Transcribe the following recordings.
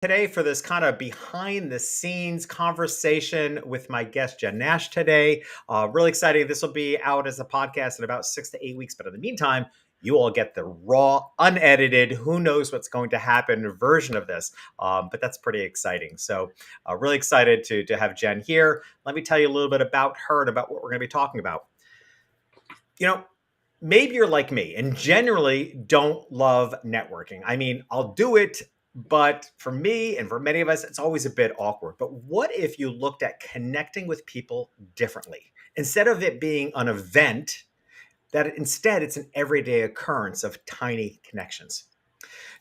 Today for this kind of behind the scenes conversation with my guest Jen Nash today. Really exciting. This will be out as a podcast in about 6 to 8 weeks. But in the meantime, you all get the raw, unedited, who knows what's going to happen version of this. But that's pretty exciting. So really excited to have Jen here. Let me tell you a little bit about her and about what we're going to be talking about. You know, maybe you're like me and generally don't love networking. I mean, I'll do it, but for me and for many of us, it's always a bit awkward. But what if you looked at connecting with people differently? Instead of it being an event, that instead it's an everyday occurrence of tiny connections.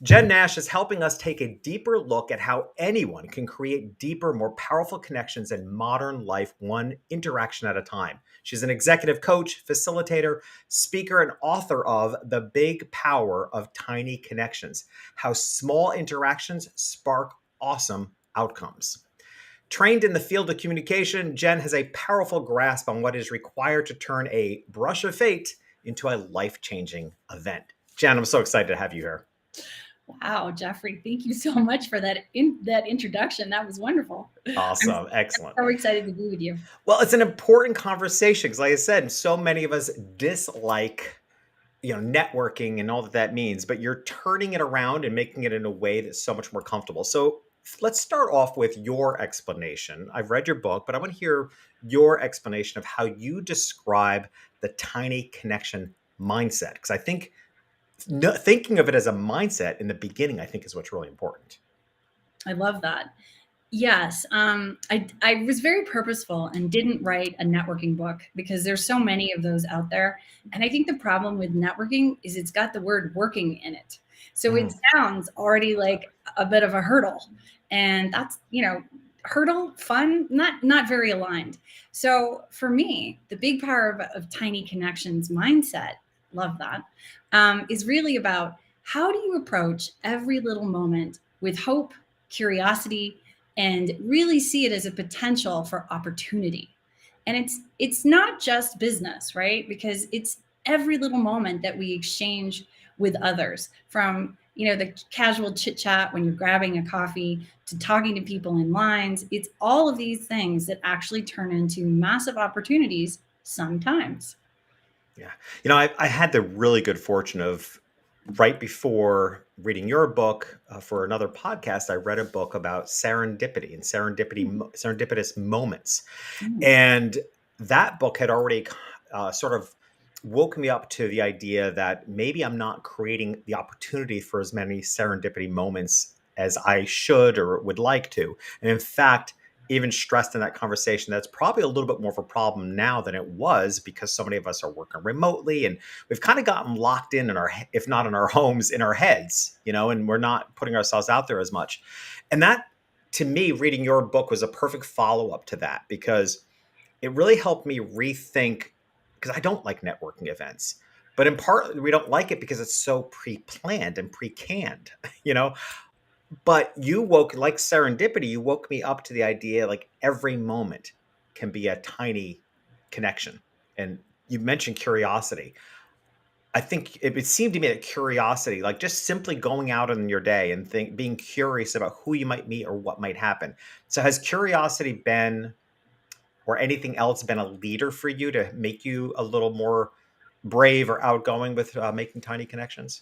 Jen Nash is helping us take a deeper look at how anyone can create deeper, more powerful connections in modern life, one interaction at a time. She's an executive coach, facilitator, speaker, and author of The Big Power of Tiny Connections: How Small Interactions Spark Awesome Outcomes. Trained in the field of communication, Jen has a powerful grasp on what is required to turn a brush of fate into a life-changing event. Jen, I'm so excited to have you here. Wow, Jeffrey, thank you so much for that introduction. That was wonderful. Awesome. Excellent. So excited to be with you. Well, it's an important conversation because, like I said, so many of us dislike, networking and all that that means, but you're turning it around and making it in a way that's so much more comfortable. So let's start off with your explanation. I've read your book, but I want to hear your explanation of how you describe the tiny connection mindset. Because I think thinking of it as a mindset in the beginning, I think is what's really important. I love that. Yes, I was very purposeful and didn't write a networking book because there's so many of those out there. And I think the problem with networking is it's got the word working in it. So it sounds already like a bit of a hurdle. And that's, hurdle, fun, not very aligned. So for me, the big power of tiny connections mindset, love that, is really about how do you approach every little moment with hope, curiosity, and really see it as a potential for opportunity. And it's not just business, right? Because it's every little moment that we exchange with others, from the casual chit chat when you're grabbing a coffee to talking to people in lines. It's all of these things that actually turn into massive opportunities sometimes. Yeah. I had the really good fortune of right before reading your book for another podcast, I read a book about serendipity and serendipitous moments. Mm. And that book had already sort of woke me up to the idea that maybe I'm not creating the opportunity for as many serendipity moments as I should or would like to. And in fact, even stressed in that conversation, that's probably a little bit more of a problem now than it was because so many of us are working remotely and we've kind of gotten locked in our, if not in our homes, in our heads, and we're not putting ourselves out there as much. And that, to me, reading your book was a perfect follow-up to that because it really helped me rethink, because I don't like networking events, but in part we don't like it because it's so pre-planned and pre-canned, but you woke, like serendipity, you woke me up to the idea like every moment can be a tiny connection. And you mentioned curiosity. I think it would seem to me that curiosity, like just simply going out in your day and being curious about who you might meet or what might happen. So has curiosity been, or anything else, been a leader for you to make you a little more brave or outgoing with making tiny connections?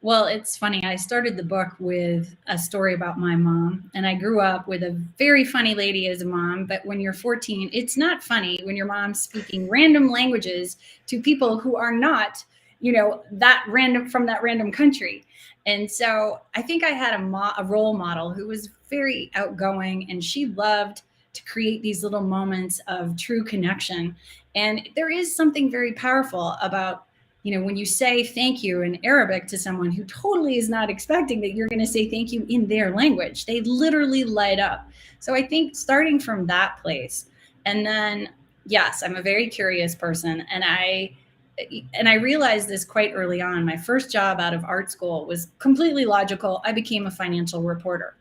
Well, it's funny. I started the book with a story about my mom, and I grew up with a very funny lady as a mom. But when you're 14, it's not funny when your mom's speaking random languages to people who are not, that random from that random country. And so I think I had a role model who was very outgoing, and she loved to create these little moments of true connection. And there is something very powerful about when you say thank you in Arabic to someone who totally is not expecting that you're going to say thank you in their language, they literally light up. So I think starting from that place, and then, yes, I'm a very curious person. And I realized this quite early on. My first job out of art school was completely logical. I became a financial reporter.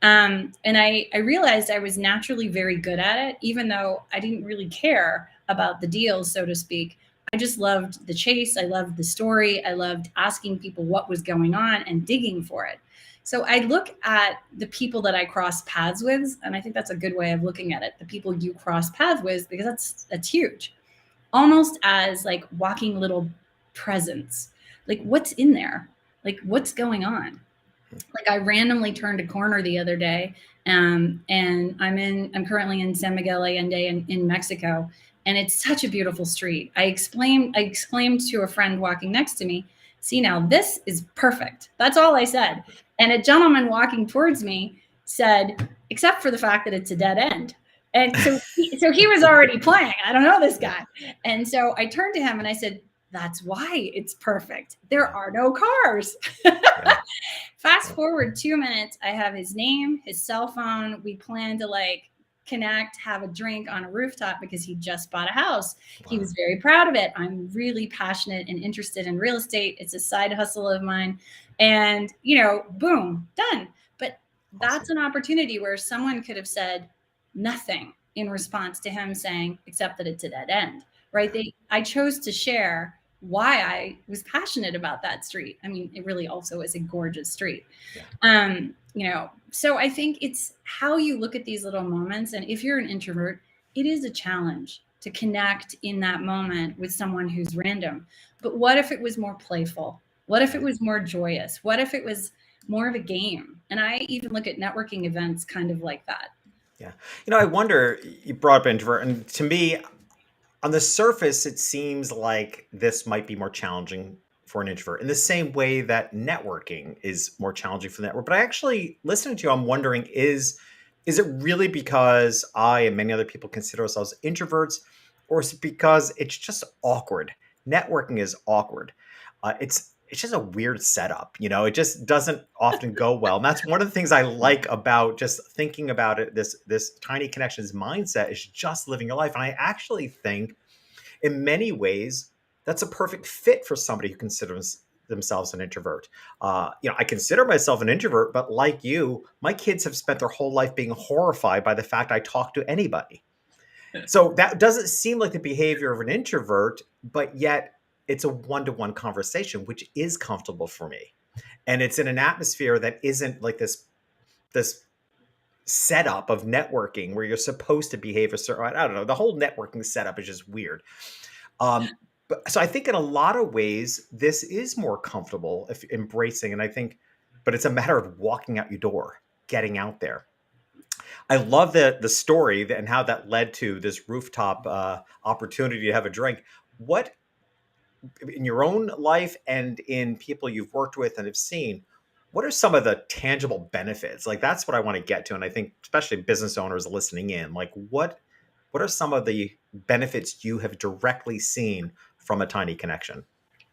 And I realized I was naturally very good at it, even though I didn't really care about the deals, so to speak. I just loved the chase. I loved the story. I loved asking people what was going on and digging for it. So I look at the people that I cross paths with, and I think that's a good way of looking at it. The people you cross paths with, because that's huge. Almost as like walking little presents. Like what's in there? Like what's going on? Like I randomly turned a corner the other day, and I'm currently in San Miguel Allende in Mexico, and it's such a beautiful street. I exclaimed to a friend walking next to me, "See now, this is perfect." That's all I said. And a gentleman walking towards me said, "Except for the fact that it's a dead end." And so he was already playing. I don't know this guy. And so I turned to him and I said, "That's why it's perfect. There are no cars." Yeah. Fast forward 2 minutes, I have his name, his cell phone. We plan to like connect, have a drink on a rooftop because he just bought a house. He Wow. was very proud of it. I'm really passionate and interested in real estate. It's a side hustle of mine. And, boom, done. But that's Awesome. an opportunity where someone could have said nothing in response to him saying, except that it's a dead end, right? I chose to share why I was passionate about that street. I mean, it really also is a gorgeous street. Yeah. So I think it's how you look at these little moments. And if you're an introvert, it is a challenge to connect in that moment with someone who's random. But what if it was more playful? What if it was more joyous? What if it was more of a game? And I even look at networking events kind of like that. Yeah. I wonder, you brought up introvert, and to me, on the surface, it seems like this might be more challenging for an introvert in the same way that networking is more challenging for the network. But I actually, listening to you, I'm wondering, is it really because I and many other people consider ourselves introverts, or is it because it's just awkward? Networking is awkward. It's just a weird setup, it just doesn't often go well. And that's one of the things I like about just thinking about it. This tiny connections mindset is just living your life. And I actually think in many ways, that's a perfect fit for somebody who considers themselves an introvert. I consider myself an introvert, but like you, my kids have spent their whole life being horrified by the fact I talk to anybody. So that doesn't seem like the behavior of an introvert, but yet it's a one-to-one conversation, which is comfortable for me. And it's in an atmosphere that isn't like this setup of networking where you're supposed to behave a certain, I don't know, the whole networking setup is just weird. But so I think in a lot of ways, this is more comfortable if embracing. And I think, but it's a matter of walking out your door, getting out there. I love the story and how that led to this rooftop opportunity to have a drink. What in your own life and in people you've worked with and have seen, what are some of the tangible benefits? Like that's what I want to get to. And I think especially business owners listening in, like what are some of the benefits you have directly seen from a tiny connection?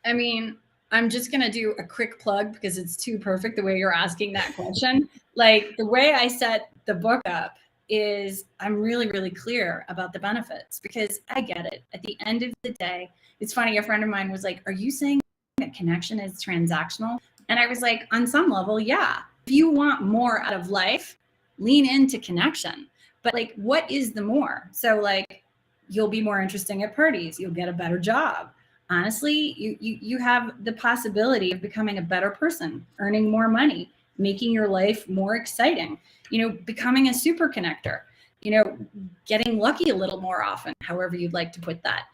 I mean, I'm just going to do a quick plug because it's too perfect the way you're asking that question. Like the way I set the book up is I'm really, really clear about the benefits because I get it. At the end of the day, it's funny. A friend of mine was like, "Are you saying that connection is transactional?" And I was like, on some level, yeah. If you want more out of life, lean into connection. But like, what is the more? So like, you'll be more interesting at parties. You'll get a better job. Honestly, you have the possibility of becoming a better person, earning more money, making your life more exciting, becoming a super connector, getting lucky a little more often, however you'd like to put that.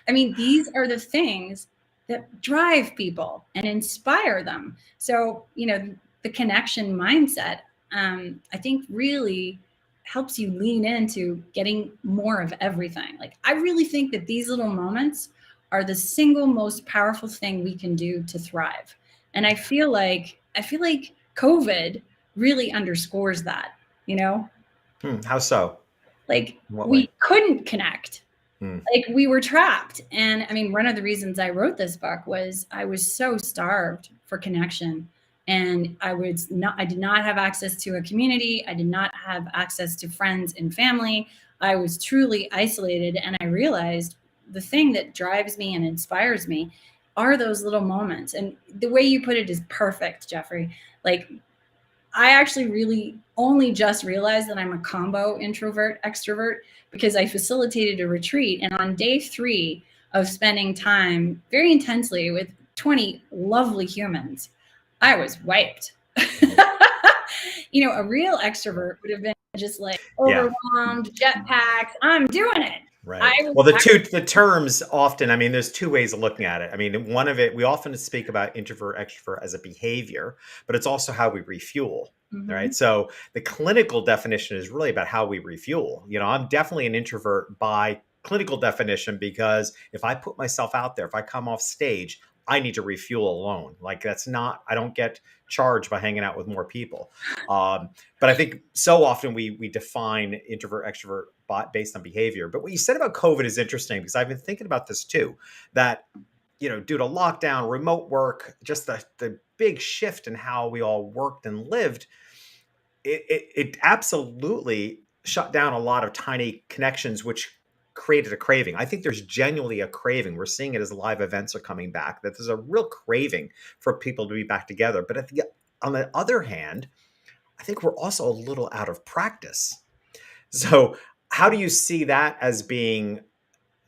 I mean, these are the things that drive people and inspire them. So, the connection mindset, I think really helps you lean into getting more of everything. Like, I really think that these little moments are the single most powerful thing we can do to thrive. And I feel like COVID really underscores that, you know? How so? Like In what way? we couldn't connect. Hmm. Like we were trapped. And I mean, one of the reasons I wrote this book was I was so starved for connection. And I did not have access to a community. I did not have access to friends and family. I was truly isolated. And I realized the thing that drives me and inspires me are those little moments. And the way you put it is perfect, Jeffrey. Like I actually really only just realized that I'm a combo introvert extrovert because I facilitated a retreat. And on day 3 of spending time very intensely with 20 lovely humans, I was wiped. Right. A real extrovert would have been just like Yeah. overwhelmed, jetpacks. I'm doing it. I Right. was, Well, the terms often, I mean, there's two ways of looking at it. I mean, one of it, we often speak about introvert, extrovert as a behavior, but it's also how we refuel. Right. Mhm. So the clinical definition is really about how we refuel. I'm definitely an introvert by clinical definition because if I put myself out there, if I come off stage, I need to refuel alone. Like that's not, I don't get charged by hanging out with more people. But I think so often we define introvert, extrovert based on behavior. But what you said about COVID is interesting because I've been thinking about this too. That due to lockdown, remote work, just the big shift in how we all worked and lived, it absolutely shut down a lot of tiny connections, which created a craving. I think there's genuinely a craving. We're seeing it as live events are coming back, that there's a real craving for people to be back together. But on the other hand, I think we're also a little out of practice. So, how do you see that as being,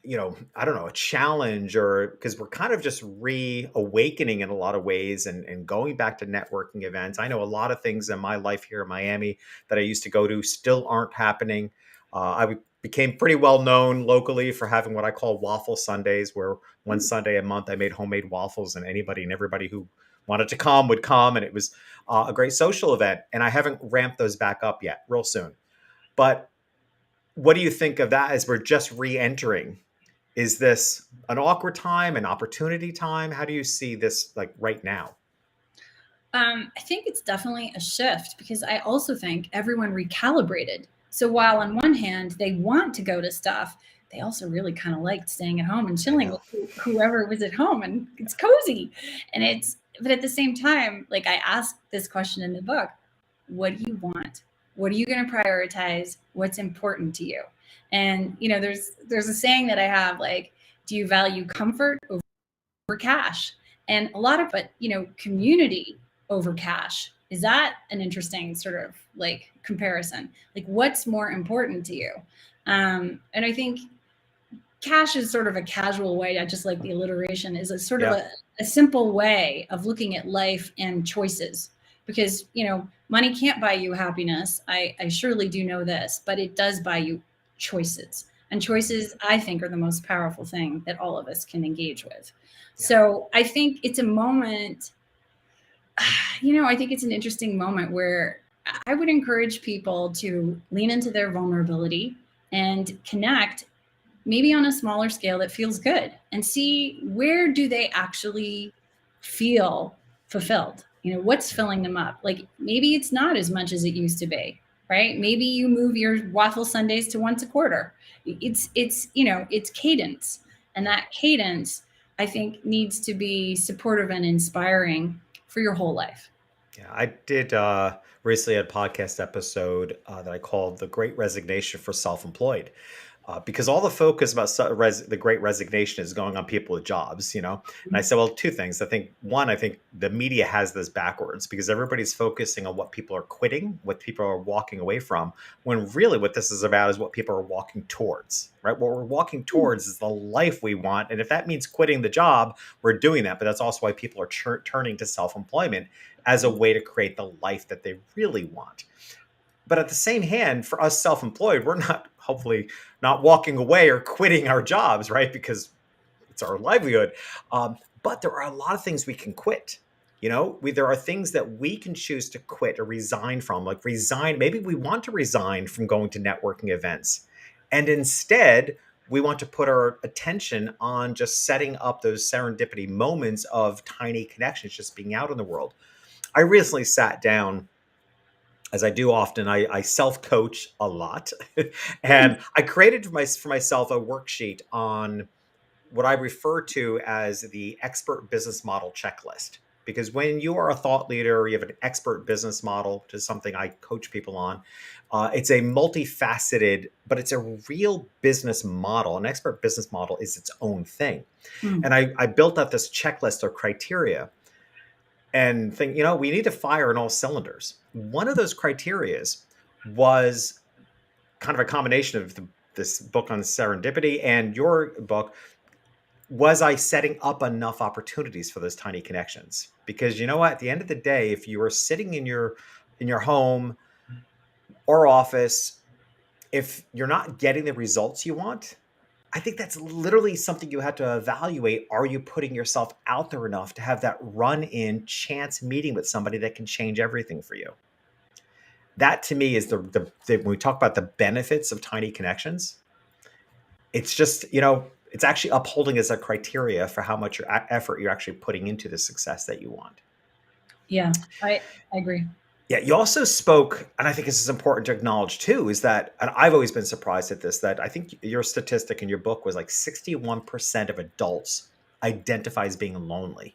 I don't know, a challenge, or because we're kind of just reawakening in a lot of ways and going back to networking events? I know a lot of things in my life here in Miami that I used to go to still aren't happening. Became pretty well known locally for having what I call waffle Sundays, where one Sunday a month I made homemade waffles, and anybody and everybody who wanted to come would come, and it was a great social event. And I haven't ramped those back up yet, real soon. But what do you think of that as we're just re-entering? Is this an awkward time, an opportunity time? How do you see this like right now? I think it's definitely a shift because I also think everyone recalibrated. So while on one hand they want to go to stuff, they also really kind of liked staying at home and I chilling know. with whoever was at home, and it's cozy. But at the same time, like I asked this question in the book, what do you want? What are you going to prioritize? What's important to you? And there's a saying that I have, like, do you value comfort over cash? And a lot of it, community over cash. Is that an interesting sort of like comparison? Like, what's more important to you? And I think cash is sort of a casual way. I just like the alliteration. Is a sort of Yeah. a simple way of looking at life and choices, because money can't buy you happiness. I surely do know this, but it does buy you choices, and choices, I think, are the most powerful thing that all of us can engage with. Yeah. So I think it's a moment. I think it's an interesting moment where I would encourage people to lean into their vulnerability and connect, maybe on a smaller scale that feels good, and see where do they actually feel fulfilled. What's filling them up? Like, maybe it's not as much as it used to be, right? Maybe you move your waffle Sundays to once a quarter. It's cadence, and that cadence, I think, needs to be supportive and inspiring for your whole life. Yeah, I did recently a podcast episode that I called "The Great Resignation for Self-Employed," because all the focus about the Great Resignation is going on people with jobs, And I said, well, two things. I think one, I think the media has this backwards because everybody's focusing on what people are quitting, what people are walking away from, when really what this is about is what people are walking towards, right? What we're walking towards is the life we want, and if that means quitting the job, we're doing that. But that's also why people are turning to self-employment as a way to create the life that they really want. But at the same hand, for us self-employed, we're not, hopefully not walking away or quitting our jobs, right? Because it's our livelihood. But there are a lot of things we can quit. There are things that we can choose to quit or resign from, like resign. Maybe we want to resign from going to networking events. And instead, we want to put our attention on just setting up those serendipity moments of tiny connections, just being out in the world. I recently sat down, as I do often. I self-coach a lot, and I created for myself a worksheet on what I refer to as the expert business model checklist. Because when you are a thought leader, you have an expert business model, which is something I coach people on. It's a multifaceted, but it's a real business model. An expert business model is its own thing. Mm. And I built up this checklist of criteria and think, we need to fire on all cylinders. One of those criterias was kind of a combination of this book on serendipity and your book. was I setting up enough opportunities for those tiny connections? Because you know what, at the end of the day, if you are sitting in your home or office, if you're not getting the results you want, I think that's literally something you have to evaluate. Are you putting yourself out there enough to have that run in chance meeting with somebody that can change everything for you? That to me is when we talk about the benefits of tiny connections, it's just, it's actually upholding as a criteria for how much effort you're actually putting into the success that you want. Yeah, I agree. Yeah, you also spoke, and I think this is important to acknowledge too, is that, and I've always been surprised at this, that I think your statistic in your book was like 61% of adults identify as being lonely.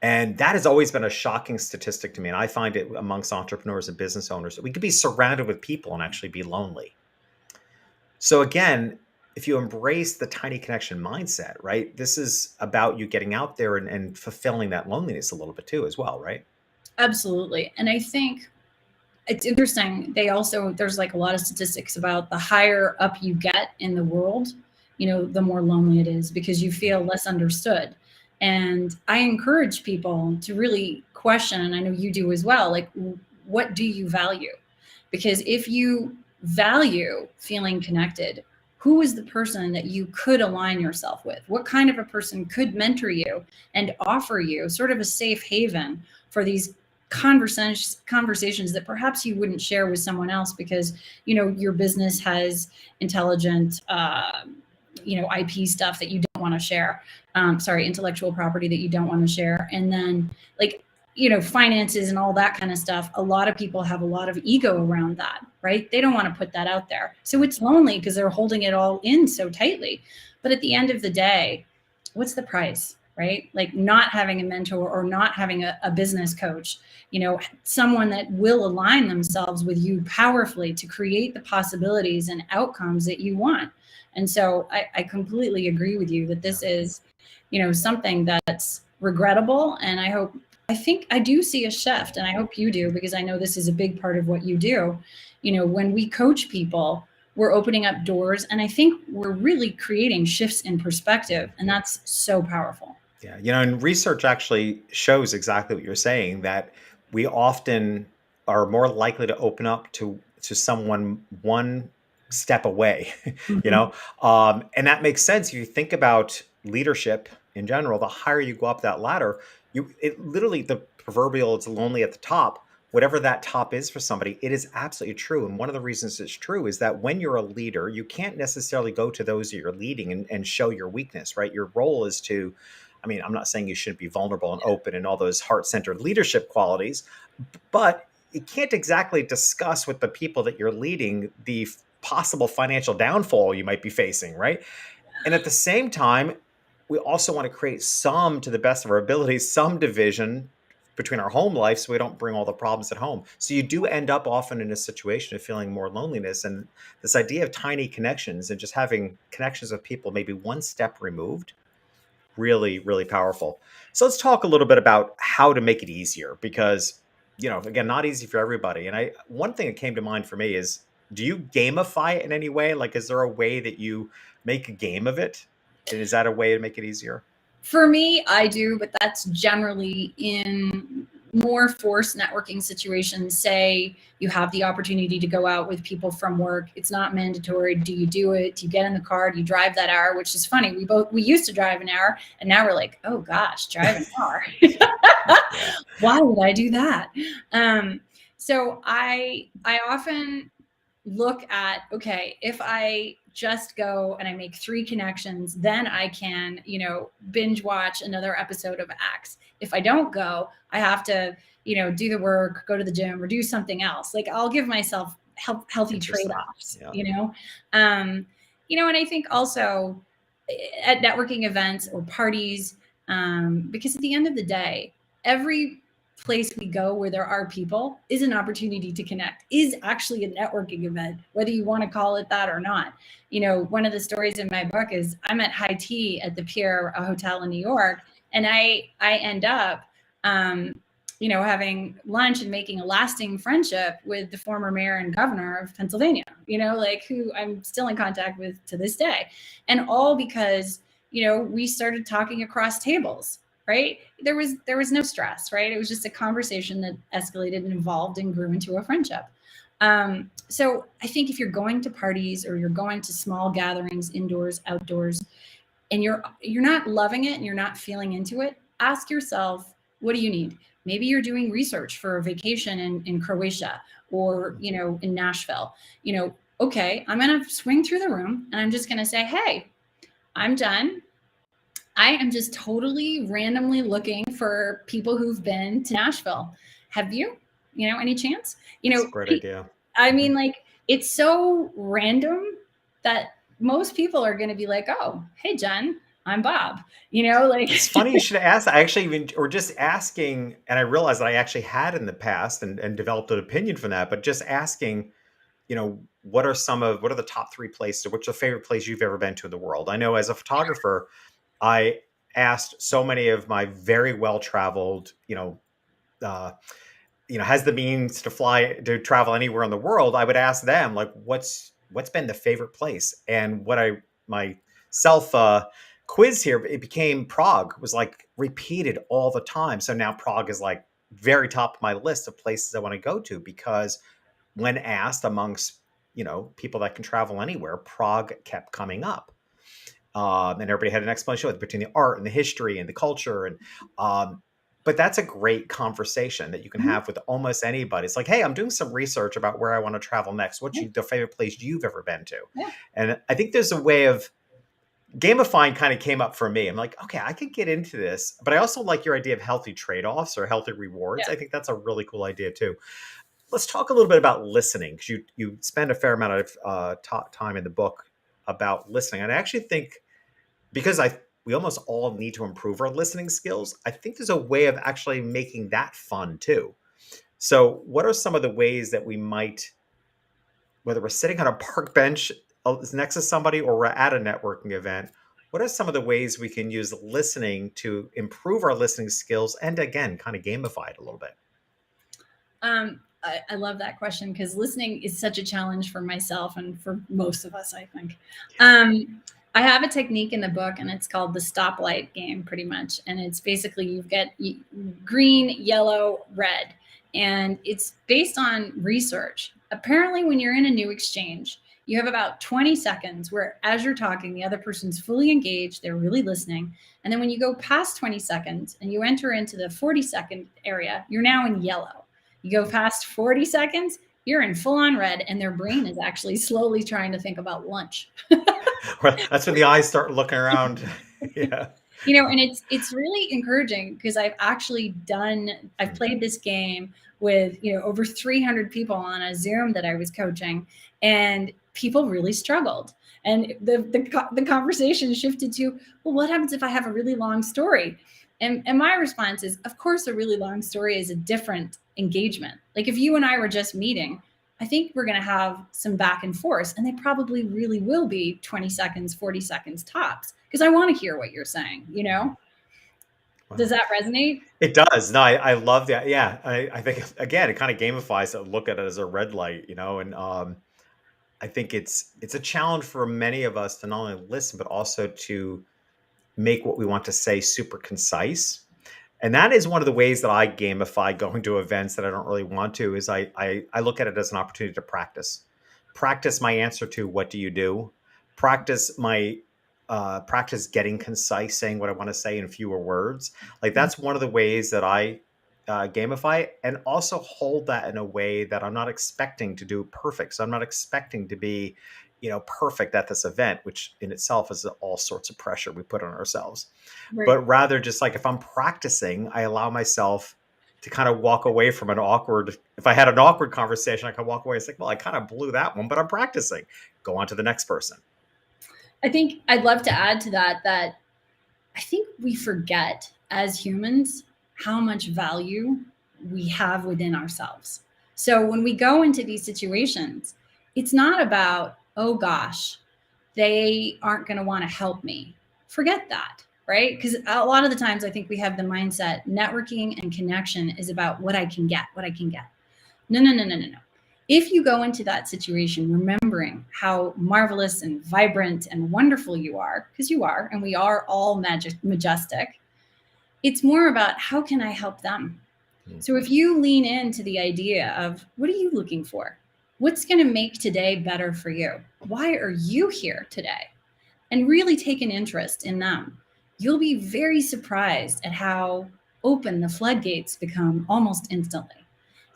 And that has always been a shocking statistic to me. And I find it amongst entrepreneurs and business owners that we could be surrounded with people and actually be lonely. So again, if you embrace the tiny connection mindset, right, this is about you getting out there and fulfilling that loneliness a little bit too, as well, right? Absolutely. And I think it's interesting. There's like a lot of statistics about the higher up you get in the world, the more lonely it is because you feel less understood. And I encourage people to really question, and I know you do as well, like, what do you value? Because if you value feeling connected, who is the person that you could align yourself with? What kind of a person could mentor you and offer you sort of a safe haven for these conversations that perhaps you wouldn't share with someone else because your business has intelligent IP stuff that you don't want to share, intellectual property that you don't want to share, and then like finances and all that kind of stuff. A lot of people have a lot of ego around that, right? They don't want to put that out there, so it's lonely because they're holding it all in so tightly. But at the end of the day, what's the price? Right? Like not having a mentor or not having a business coach, someone that will align themselves with you powerfully to create the possibilities and outcomes that you want. And so I completely agree with you that this is, something that's regrettable. And I think I do see a shift, and I hope you do, because I know this is a big part of what you do. When we coach people, we're opening up doors, and I think we're really creating shifts in perspective, and that's so powerful. Yeah, and research actually shows exactly what you're saying, that we often are more likely to open up to someone one step away, you Mhm. know, and that makes sense. If you think about leadership in general, the higher you go up that ladder, it literally, the proverbial, it's lonely at the top. Whatever that top is for somebody, it is absolutely true. And one of the reasons it's true is that when you're a leader, you can't necessarily go to those that you're leading and show your weakness, right? Your role is to, I mean, I'm not saying you shouldn't be vulnerable and open and all those heart-centered leadership qualities, but you can't exactly discuss with the people that you're leading the possible financial downfall you might be facing, right? And at the same time, we also want to create some, to the best of our abilities, some division between our home life so we don't bring all the problems at home. So you do end up often in a situation of feeling more loneliness. And this idea of tiny connections and just having connections with people maybe one step removed, really, really powerful. So let's talk a little bit about how to make it easier because, again, not easy for everybody. And one thing that came to mind for me is, do you gamify it in any way? Like, is there a way that you make a game of it? And is that a way to make it easier? For me, I do, but that's generally in more forced networking situations. Say you have the opportunity to go out with people from work. It's not mandatory. Do you do it? Do you get in the car? Do you drive that hour? Which is funny. We used to drive an hour, and now we're like, oh gosh, drive an hour. Yeah. Why would I do that? So I often look at, okay, if I just go and I make 3 connections, then I can, binge watch another episode of X. If I don't go, I have to, do the work, go to the gym, or do something else. Like I'll give myself healthy Interesting. trade-offs, Yeah. And I think also at networking events or parties, because at the end of the day, every place we go where there are people is an opportunity to connect, is actually a networking event, whether you want to call it that or not. One of the stories in my book is I'm at high tea at the Pier, a hotel in New York, and I end up having lunch and making a lasting friendship with the former mayor and governor of Pennsylvania, like who I'm still in contact with to this day. And all because we started talking across tables, right? There was no stress, right? It was just a conversation that escalated and evolved and grew into a friendship. So I think if you're going to parties or you're going to small gatherings, indoors, outdoors, and you're not loving it and you're not feeling into it, ask yourself, what do you need? Maybe you're doing research for a vacation in Croatia or in Nashville. Okay, I'm going to swing through the room and I'm just going to say, hey, I'm done. I am just totally randomly looking for people who've been to Nashville. Have you? Any chance? It's a great idea. I mean, like, it's so random that most people are going to be like, oh, hey, Jen, I'm Bob. Like, It's funny you should ask that. I actually even, or just asking, and I realized that I actually had in the past and developed an opinion from that, but just asking, what are the top three places, or what's your favorite place you've ever been to in the world? I know as a photographer, I asked so many of my very well-traveled, has the means to travel anywhere in the world. I would ask them, like, what's been the favorite place? And my self quiz here, it became Prague, was like repeated all the time. So now Prague is like very top of my list of places I want to go to, because when asked amongst, people that can travel anywhere, Prague kept coming up. And everybody had an explanation between the art and the history and the culture. And but that's a great conversation that you can have with almost anybody. It's like, hey, I'm doing some research about where I want to travel next. What's the favorite place you've ever been to? Yeah. And I think there's a way of gamifying kind of came up for me. I'm like, okay, I could get into this, but I also like your idea of healthy trade-offs or healthy rewards. Yeah. I think that's a really cool idea too. Let's talk a little bit about listening, because you spend a fair amount of time in the book about listening. And I actually think, because we almost all need to improve our listening skills, I think there's a way of actually making that fun too. So what are some of the ways that we might, whether we're sitting on a park bench next to somebody or we're at a networking event, what are some of the ways we can use listening to improve our listening skills and, again, kind of gamify it a little bit? I love that question, because listening is such a challenge for myself and for most of us, I think. I have a technique in the book, and it's called the stoplight game, pretty much. And it's basically you've got green, yellow, red. And it's based on research. Apparently, when you're in a new exchange, you have about 20 seconds where, as you're talking, the other person's fully engaged, they're really listening. And then when you go past 20 seconds and you enter into the 40-second area, you're now in yellow. You go past 40 seconds, you're in full on red, and their brain is actually slowly trying to think about lunch. That's when the eyes start looking around. Yeah. And it's really encouraging, because I've played this game with, over 300 people on a Zoom that I was coaching, and people really struggled. And the conversation shifted to, well, what happens if I have a really long story? And my response is, of course, a really long story is a different engagement. Like, if you and I were just meeting, I think we're going to have some back and forth, and they probably really will be 20 seconds, 40 seconds tops, because I want to hear what you're saying, Wow. Does that resonate? It does. No, I love that. Yeah. I think, again, it kind of gamifies it, look at it as a red light, and I think it's a challenge for many of us to not only listen, but also to make what we want to say super concise. And that is one of the ways that I gamify going to events that I don't really want to, is I look at it as an opportunity to practice my answer to what do you do, practice getting concise, saying what I want to say in fewer words. Like, that's one of the ways that I gamify, and also hold that in a way that I'm not expecting to do perfect. So I'm not expecting to be, perfect at this event, which in itself is all sorts of pressure we put on ourselves. Right. But rather, just like, if I'm practicing, I allow myself to kind of walk away from if I had an awkward conversation, I can walk away and say, well, I kind of blew that one, but I'm practicing. Go on to the next person. I think I'd love to add to that I think we forget as humans how much value we have within ourselves. So when we go into these situations, it's not about, oh gosh, they aren't going to want to help me. Forget that, right? Because a lot of the times I think we have the mindset networking and connection is about what I can get. No. If you go into that situation remembering how marvelous and vibrant and wonderful you are, because you are, and we are all majestic, it's more about how can I help them? So if you lean into the idea of what are you looking for? What's going to make today better for you? Why are you here today? And really take an interest in them, you'll be very surprised at how open the floodgates become almost instantly.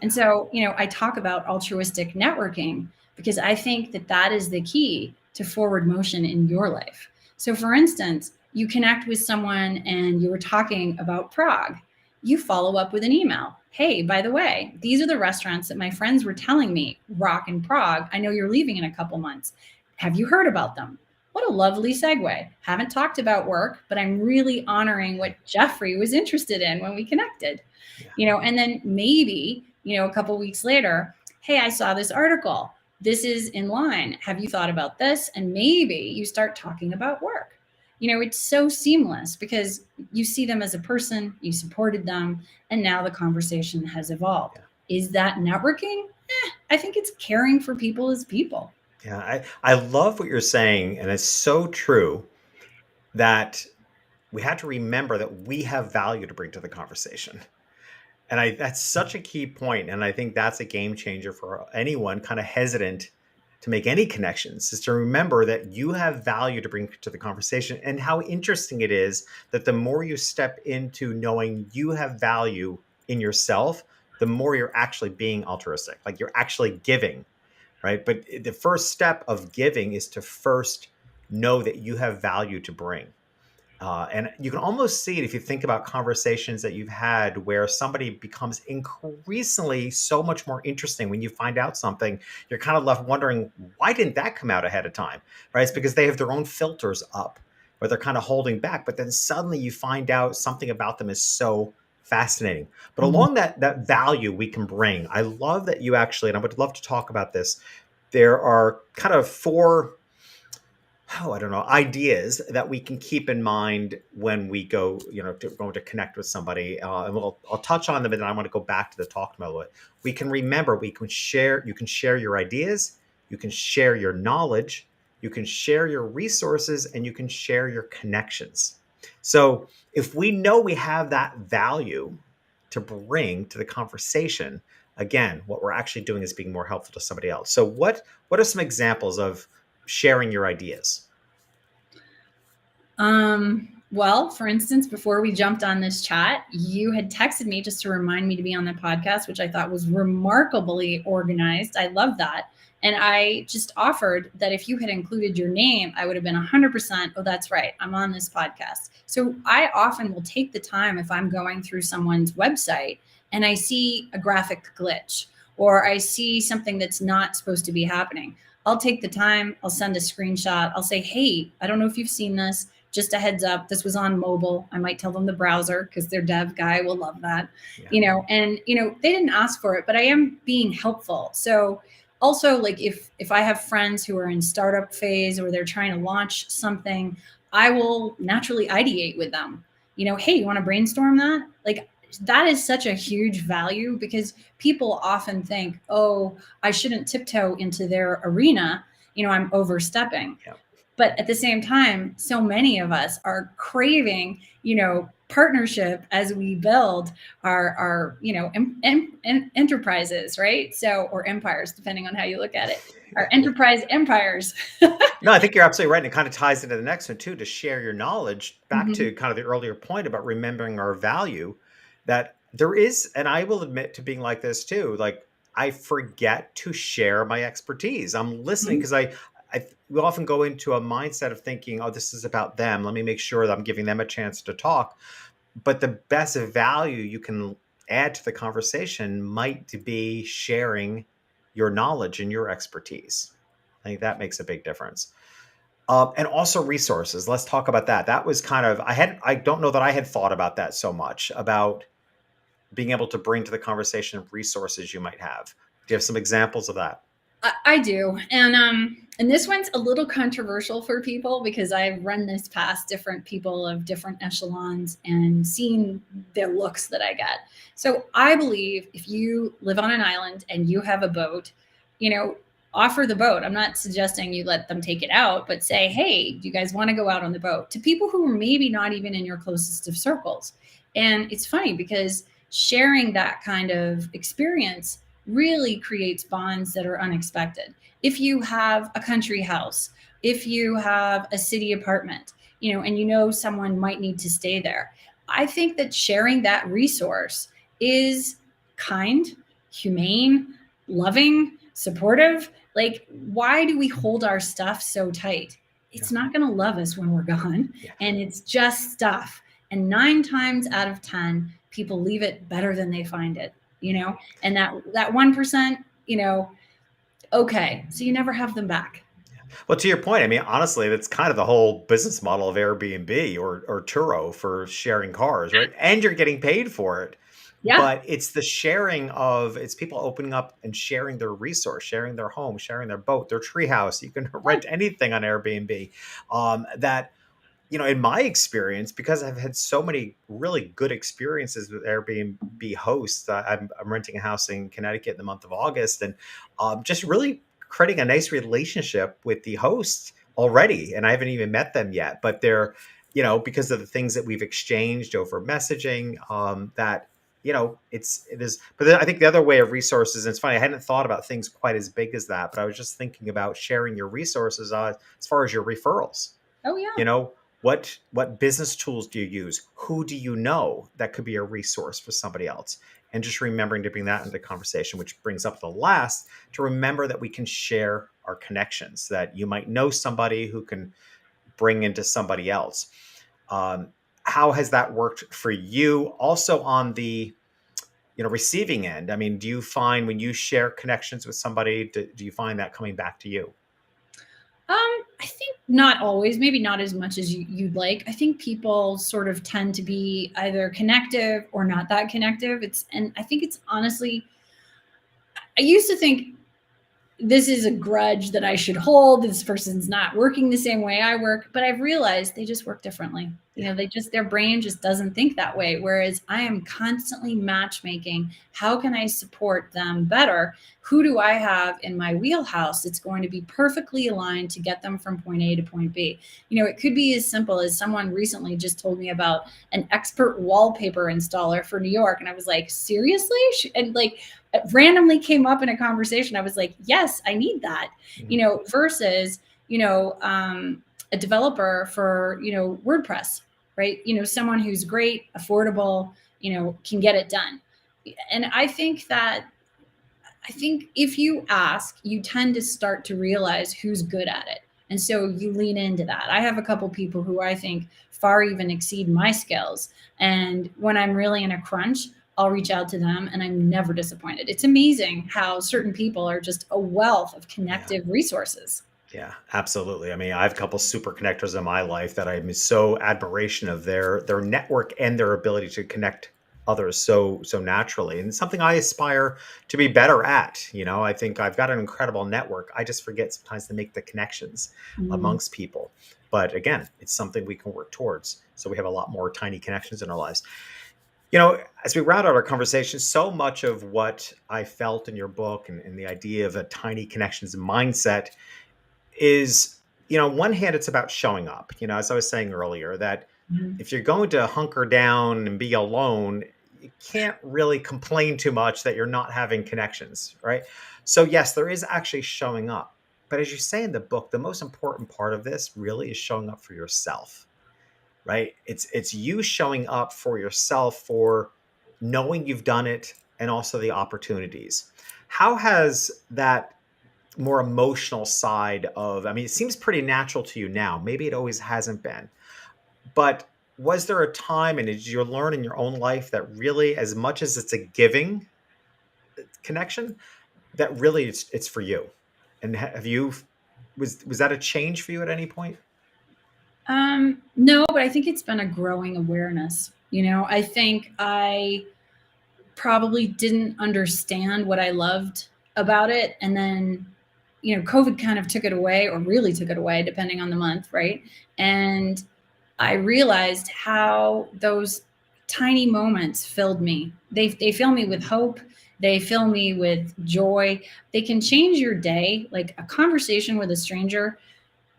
And so, I talk about altruistic networking because I think that that is the key to forward motion in your life. So, for instance, you connect with someone and you were talking about Prague. You follow up with an email. Hey, by the way, these are the restaurants that my friends were telling me rock in Prague. I know you're leaving in a couple months. Have you heard about them? What a lovely segue. Haven't talked about work, but I'm really honoring what Jeffrey was interested in when we connected. And then maybe, a couple weeks later, hey, I saw this article. This is in line. Have you thought about this? And maybe you start talking about work. It's so seamless because you see them as a person, you supported them, and now the conversation has evolved. Is that networking? I think it's caring for people as people. Yeah, I love what you're saying, and it's so true that we have to remember that we have value to bring to the conversation. And that's such a key point, and I think that's a game changer for anyone kind of hesitant to make any connections, is to remember that you have value to bring to the conversation. And how interesting it is that the more you step into knowing you have value in yourself, the more you're actually being altruistic, like you're actually giving, right? But the first step of giving is to first know that you have value to bring. And you can almost see it if you think about conversations that you've had where somebody becomes increasingly so much more interesting. When you find out something, you're kind of left wondering, why didn't that come out ahead of time? Right? It's because they have their own filters up, or they're kind of holding back. But then suddenly you find out something about them is so fascinating. But along that value we can bring, I love that you actually, and I would love to talk about this, there are kind of four, I don't know, ideas that we can keep in mind when we go, going to connect with somebody. And I'll touch on them, and then I want to go back to the talk about it. We can remember, you can share your ideas, you can share your knowledge, you can share your resources, and you can share your connections. So if we know we have that value to bring to the conversation, again, what we're actually doing is being more helpful to somebody else. So what are some examples of sharing your ideas? Well, for instance, before we jumped on this chat, you had texted me just to remind me to be on the podcast, which I thought was remarkably organized. I love that. And I just offered that if you had included your name, I would have been 100%. Oh, that's right. I'm on this podcast. So I often will take the time if I'm going through someone's website and I see a graphic glitch or I see something that's not supposed to be happening. I'll take the time. I'll send a screenshot. I'll say, hey, I don't know if you've seen this. Just a heads up, this was on mobile. I might tell them the browser because their dev guy will love that, and they didn't ask for it, but I am being helpful. So also, like if I have friends who are in startup phase or they're trying to launch something, I will naturally ideate with them. Hey, you want to brainstorm that? Like that is such a huge value because people often think, oh, I shouldn't tiptoe into their arena. I'm overstepping. Yeah. But at the same time, so many of us are craving, partnership as we build our enterprises, right? So, or empires, depending on how you look at it, our enterprise empires. No, I think you're absolutely right. And it kind of ties into the next one too, to share your knowledge, back to kind of the earlier point about remembering our value, that there is, and I will admit to being like this too, like I forget to share my expertise. I'm listening because we often go into a mindset of thinking, oh, this is about them. Let me make sure that I'm giving them a chance to talk. But the best value you can add to the conversation might be sharing your knowledge and your expertise. I think that makes a big difference. And also resources. Let's talk about that. That was kind of, I don't know that I had thought about that so much, about being able to bring to the conversation resources you might have. Do you have some examples of that? I do. And this one's a little controversial for people because I've run this past different people of different echelons and seen the looks that I get. So I believe if you live on an island and you have a boat, offer the boat. I'm not suggesting you let them take it out, but say, hey, do you guys want to go out on the boat, to people who are maybe not even in your closest of circles. And it's funny because sharing that kind of experience really creates bonds that are unexpected. If you have a country house, if you have a city apartment, and someone might need to stay there, I think that sharing that resource is kind, humane, loving, supportive. Like, why do we hold our stuff so tight? It's not going to love us when we're gone. Yeah. And it's just stuff. And 9 times out of 10, people leave it better than they find it, and that 1%, okay. So you never have them back. Well, to your point, I mean, honestly, that's kind of the whole business model of Airbnb or Turo for sharing cars, right? And you're getting paid for it. Yeah. But it's the sharing of, it's people opening up and sharing their resource, sharing their home, sharing their boat, their treehouse. You can rent anything on Airbnb. That, in my experience, because I've had so many really good experiences with Airbnb hosts, I'm renting a house in Connecticut in the month of August, and just really creating a nice relationship with the host already. And I haven't even met them yet, but they're, because of the things that we've exchanged over messaging, that it is. But then I think the other way of resources, and it's funny, I hadn't thought about things quite as big as that, but I was just thinking about sharing your resources as far as your referrals. Oh, yeah. What business tools do you use? Who do you know that could be a resource for somebody else? And just remembering to bring that into the conversation, which brings up the last, to remember that we can share our connections, that you might know somebody who can bring into somebody else. How has that worked for you? Also on the receiving end, I mean, do you find when you share connections with somebody, do you find that coming back to you? I think not always, maybe not as much as you'd like. I think people sort of tend to be either connective or not that connective. And I think it's honestly, I used to think this is a grudge that I should hold. This person's not working the same way I work, but I've realized they just work differently. Their brain just doesn't think that way. Whereas I am constantly matchmaking. How can I support them better? Who do I have in my wheelhouse that's going to be perfectly aligned to get them from point A to point B? It could be as simple as someone recently just told me about an expert wallpaper installer for New York. And I was like, seriously? And like, it randomly came up in a conversation. I was like, yes, I need that, versus, a developer for, WordPress, right? Someone who's great, affordable, can get it done. And I think if you ask, you tend to start to realize who's good at it. And so you lean into that. I have a couple people who I think far even exceed my skills. And when I'm really in a crunch, I'll reach out to them and I'm never disappointed. It's amazing how certain people are just a wealth of connective resources. Yeah, absolutely. I mean, I have a couple super connectors in my life that I'm so admiration of their network and their ability to connect others so naturally. And it's something I aspire to be better at. I think I've got an incredible network. I just forget sometimes to make the connections amongst people. But again, it's something we can work towards. So we have a lot more tiny connections in our lives. As we round out our conversation, so much of what I felt in your book and the idea of a tiny connections mindset is, on one hand, it's about showing up. As I was saying earlier, that if you're going to hunker down and be alone, you can't really complain too much that you're not having connections, right? So yes, there is actually showing up. But as you say in the book, the most important part of this really is showing up for yourself, right? It's you showing up for yourself, for knowing you've done it, and also the opportunities. How has that more emotional side of, I mean, it seems pretty natural to you now. Maybe it always hasn't been. But was there a time, and did you learn in your own life that really, as much as it's a giving connection, that really it's for you? And have you, was that a change for you at any point? No, but I think it's been a growing awareness. I think I probably didn't understand what I loved about it. And then, COVID kind of took it away, or really took it away, depending on the month, right? And I realized how those tiny moments filled me. They fill me with hope. They fill me with joy. They can change your day. Like a conversation with a stranger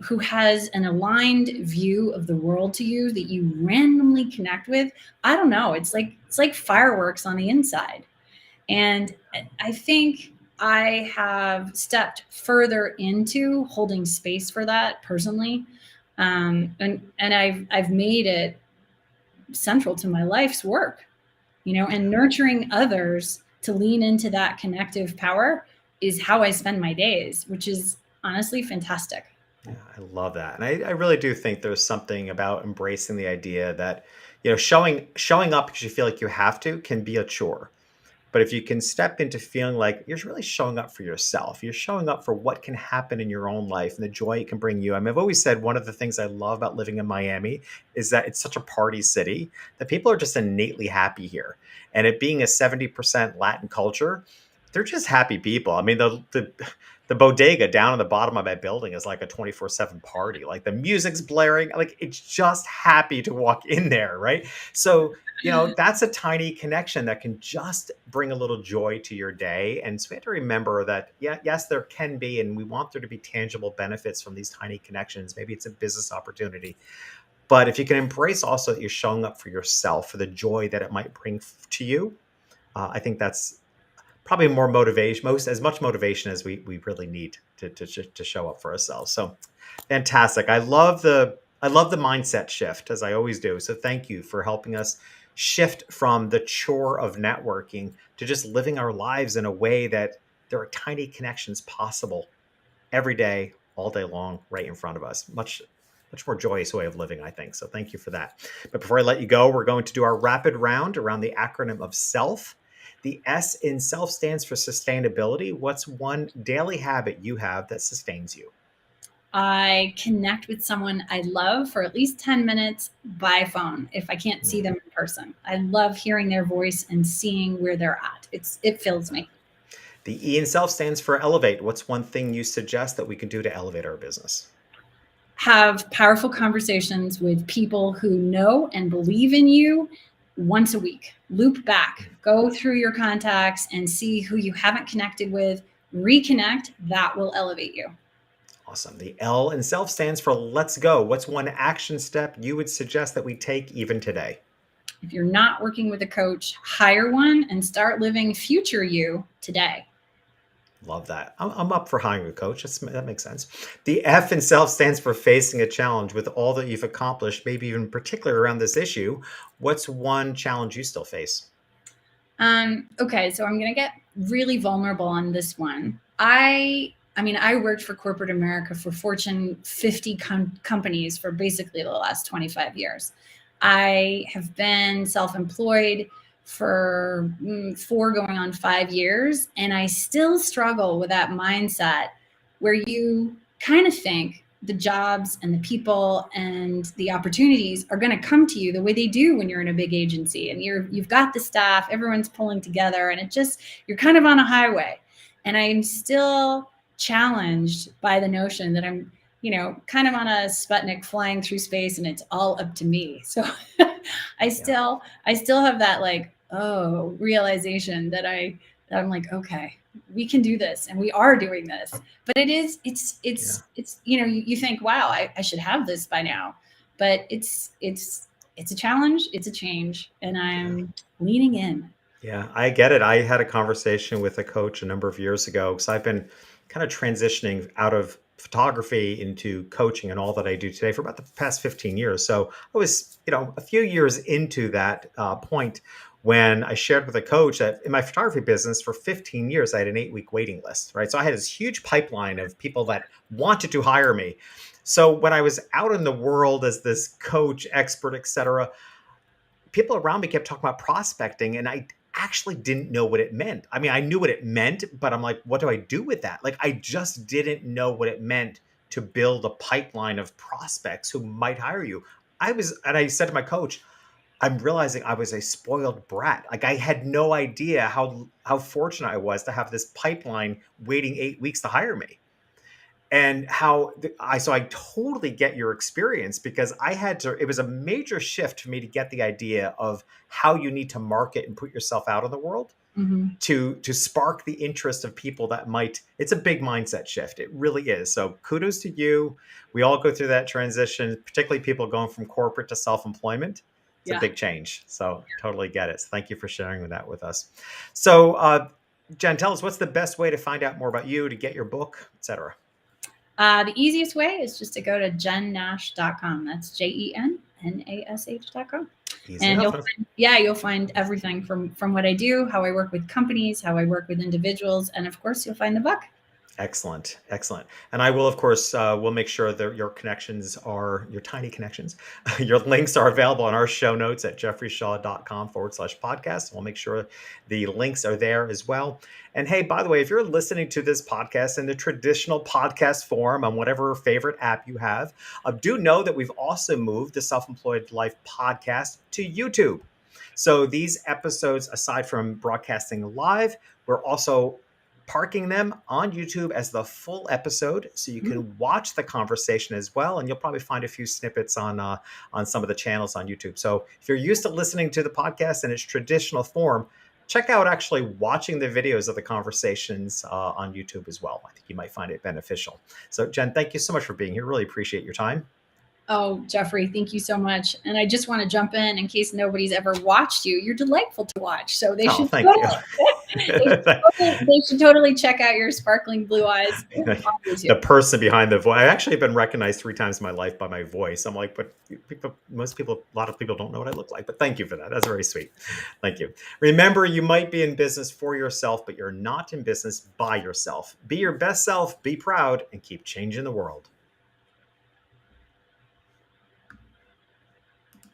who has an aligned view of the world to you that you randomly connect with. I don't know. It's like fireworks on the inside. And I think I have stepped further into holding space for that personally. And I've made it central to my life's work, and nurturing others to lean into that connective power is how I spend my days, which is honestly fantastic. Yeah, I love that. And I really do think there's something about embracing the idea that, showing up because you feel like you have to can be a chore. But if you can step into feeling like you're really showing up for yourself, you're showing up for what can happen in your own life and the joy it can bring you. I mean, I've always said one of the things I love about living in Miami is that it's such a party city that people are just innately happy here. And it being a 70% Latin culture, they're just happy people. I mean, the bodega down in the bottom of my building is like a 24/7 party. Like the music's blaring, like it's just happy to walk in there, right? So that's a tiny connection that can just bring a little joy to your day. And so we have to remember that, yeah, yes, there can be, and we want there to be tangible benefits from these tiny connections. Maybe it's a business opportunity. But if you can embrace also that you're showing up for yourself, for the joy that it might bring to you, I think that's probably more motivation, as much motivation as we really need to show up for ourselves. So fantastic. I love the mindset shift, as I always do. So thank you for helping us shift from the chore of networking to just living our lives in a way that there are tiny connections possible every day, all day long, right in front of us. Much more joyous way of living, I think. So thank you for that. But before I let you go, we're going to do our rapid round around the acronym of SELF. The S in SELF stands for sustainability. What's one daily habit you have that sustains you? I connect with someone I love for at least 10 minutes by phone if I can't see them in person. I love hearing their voice and seeing where they're at. It fills me. The E in SELF stands for elevate. What's one thing you suggest that we can do to elevate our business? Have powerful conversations with people who know and believe in you once a week. Loop back, go through your contacts and see who you haven't connected with, reconnect. That will elevate you. Awesome. The L in SELF stands for let's go. What's one action step you would suggest that we take even today? If you're not working with a coach, hire one and start living future you today. Love that. I'm up for hiring a coach. That makes sense. The F in SELF stands for facing a challenge with all that you've accomplished, maybe even particularly around this issue. What's one challenge you still face? Okay, so I'm gonna get really vulnerable on this one. I mean, I worked for corporate America for Fortune 50 companies for basically the last 25 years. I have been self-employed for 4 going on 5 years, and I still struggle with that mindset where you kind of think the jobs and the people and the opportunities are going to come to you the way they do when you're in a big agency and you've got the staff, everyone's pulling together, and you're kind of on a highway. And I'm still challenged by the notion that I'm, kind of on a Sputnik flying through space and it's all up to me. So I Yeah. still I still have that realization that I'm like, okay, we can do this and we are doing this. But Yeah. it's you think, wow, I should have this by now. But it's a challenge, it's a change, and Yeah. I'm leaning in. Yeah, I get it. I had a conversation with a coach a number of years ago because I've been kind of transitioning out of photography into coaching and all that I do today for about the past 15 years. So I was, a few years into that point when I shared with a coach that in my photography business for 15 years, I had an 8-week waiting list, right? So I had this huge pipeline of people that wanted to hire me. So when I was out in the world as this coach, expert, et cetera, people around me kept talking about prospecting, and I actually didn't know what it meant. I mean, I knew what it meant, but I'm like, what do I do with that? Like, I just didn't know what it meant to build a pipeline of prospects who might hire you. And I said to my coach, I'm realizing I was a spoiled brat. Like, I had no idea how fortunate I was to have this pipeline waiting 8 weeks to hire me. And so I totally get your experience because it was a major shift for me to get the idea of how you need to market and put yourself out in the world. to spark the interest of people that might. It's a big mindset shift. It really is. So kudos to you. We all go through that transition, particularly people going from corporate to self-employment. It's a Yeah. big change. So totally get it. So thank you for sharing that with us. So Jen, tell us, what's the best way to find out more about you, to get your book, etc.? The easiest way is just to go to jennash.com. That's JENNASH.com. Easy And enough. you'll find everything from what I do, how I work with companies, how I work with individuals, and of course, you'll find the book. Excellent. Excellent. And I will, of course, we'll make sure that your connections are your tiny connections. Your links are available on our show notes at jeffreyshaw.com/podcast. We'll make sure the links are there as well. And hey, by the way, if you're listening to this podcast in the traditional podcast form on whatever favorite app you have, do know that we've also moved the Self-Employed Life podcast to YouTube. So these episodes, aside from broadcasting live, we're also parking them on YouTube as the full episode, so you can watch the conversation as well. And you'll probably find a few snippets on some of the channels on YouTube. So if you're used to listening to the podcast in its traditional form, check out actually watching the videos of the conversations on YouTube as well. I think you might find it beneficial. So Jen, thank you so much for being here. Really appreciate your time. Oh, Jeffrey, thank you so much. And I just want to jump in case nobody's ever watched you. You're delightful to watch. So they should they should totally check out your sparkling blue eyes. The person behind the voice. I actually have been recognized 3 times in my life by my voice. I'm like, but a lot of people don't know what I look like. But thank you for that. That's very sweet. Thank you. Remember, you might be in business for yourself, but you're not in business by yourself. Be your best self, be proud, and keep changing the world.